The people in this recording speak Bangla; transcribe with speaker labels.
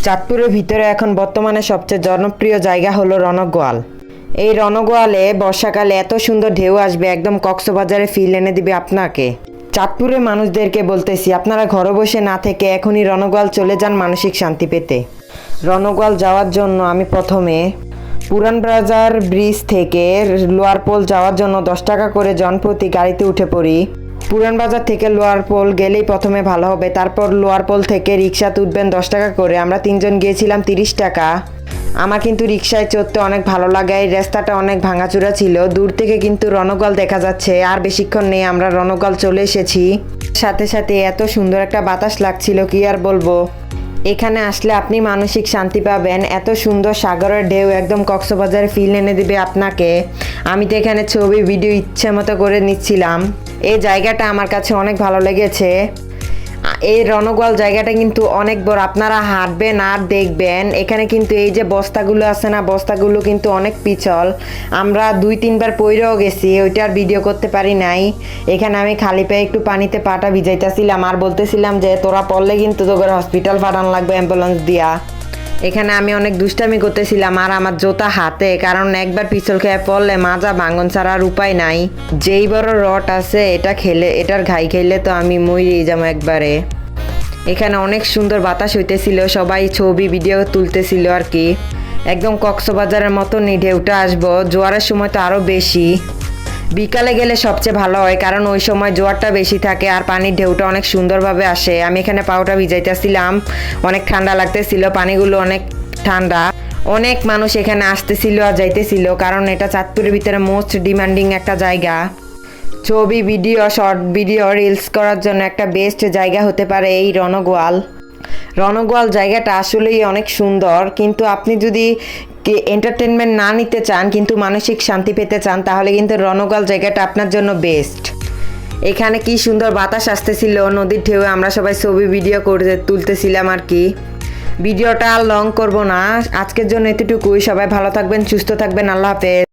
Speaker 1: চাঁদপুরের ভিতরে এখন বর্তমানে সবচেয়ে জনপ্রিয় জায়গা হলো রণকোয়াল। এই রণকোয়ালে বর্ষাকালে এত সুন্দর ঢেউ আসবে, একদম কক্সবাজারে ফিল এনে দিবে আপনাকে। চাঁদপুরের মানুষদেরকে বলতেছি, আপনারা ঘরে বসে না থেকে এখনই রণকোয়াল চলে যান মানসিক শান্তি পেতে। রণকোয়াল যাওয়ার জন্য আমি প্রথমে পুরান বাজার ব্রিজ থেকে লোয়ার পোল যাওয়ার জন্য 10 টাকা করে জনপ্রতি গাড়িতে উঠে পড়ি। পুরান বাজার থেকে লোয়ার পোল গেলেই প্রথমে ভালো হবে, তারপর লোয়ার পোল থেকে রিক্সাতে উঠবেন 10 টাকা করে। আমরা 3 জন গিয়েছিলাম 30 টাকা। আমার কিন্তু রিক্সায় চড়তে অনেক ভালো লাগে, এই রাস্তাটা অনেক ভাঙাচুরা ছিল। দূর থেকে কিন্তু রণকোয়াল দেখা যাচ্ছে, আর বেশিক্ষণ নেই আমরা রণকোয়াল চলে এসেছি। সাথে সাথে এত সুন্দর একটা বাতাস লাগছিল, কি আর বলবো। এখানে আসলে আপনি মানসিক শান্তি পাবেন, এত সুন্দর সাগরের ঢেউ একদম কক্সবাজারে ফিল এনে দিবে আপনাকে। আমি তো এখানে ছবি ভিডিও ইচ্ছে মতো করে নিচ্ছিলাম। এই জায়গাটা আমার কাছে অনেক ভালো লেগেছে। এই রণকোয়াল জায়গাটা কিন্তু অনেক বড়, আপনারা হাঁটবেন আর দেখবেন। এখানে কিন্তু এই যে বস্তাগুলো আছে না, বস্তাগুলো কিন্তু অনেক পিছল। আমরা 2-3 বার পইরেও গেছি, ওইটার ভিডিও করতে পারি নাই। এখানে আমি খালি পায়ে একটু পানিতে পাটা ভিজাইতেছিলাম আর বলতেছিলাম যে তোরা পড়লে কিন্তু তোদের হসপিটাল পাঠানো লাগবে অ্যাম্বুলেন্স দিয়া। এখানে আমি অনেক দুষ্টামি করতেছিলাম আর আমার জোতা হাতে, কারণ একবার পিছল খেয়ে পড়লে মাজা ভাঙন ছাড়া আর উপায় নাই। যেই বড় রড আছে এটার ঘাই খেলে তো আমি মরেই যাবো একবারে। এখানে অনেক সুন্দর বাতাস হইতেছিল, সবাই ছবি ভিডিও তুলতেছিল আর কি। একদম কক্সবাজারের মতনই ঢেউটা আসবো, জোয়ারের সময় তো আরও বেশি। বিকালে গেলে সবচেয়ে ভালো হয়, কারণ ওই সময় জোয়ারটা বেশি থাকে আর পানির ঢেউটা অনেক সুন্দরভাবে আসে। আমি এখানে পাউটা ভিজাইতেছিলাম, অনেক ঠান্ডা লাগতেছিল, পানিগুলো অনেক ঠান্ডা। অনেক মানুষ এখানে আসতেছিল আর যাইতেছিল, কারণ এটা চাঁদপুরের ভিতরে মোস্ট ডিমান্ডিং একটা জায়গা। ছবি ভিডিও, শর্ট ভিডিও, রিলস করার জন্য একটা বেস্ট জায়গা হতে পারে এই রণকোয়াল। রণকোয়াল জায়গাটা আসলেই অনেক সুন্দর, কিন্তু আপনি যদি এন্টারটেনমেন্ট না নিতে চান কিন্তু মানসিক শান্তি পেতে চান, তাহলে কিন্তু রণকোয়াল জায়গাটা আপনার জন্য বেস্ট। এখানে কি সুন্দর বাতাস আসতেছিল, নদীর ঢেউ, আমরা সবাই ছবি ভিডিও করে তুলতেছিলাম আর কি। ভিডিওটা আর লং করব না, আজকের জন্য এতটুকুই। সবাই ভালো থাকবেন, সুস্থ থাকবেন, আল্লাহ হাফেজ।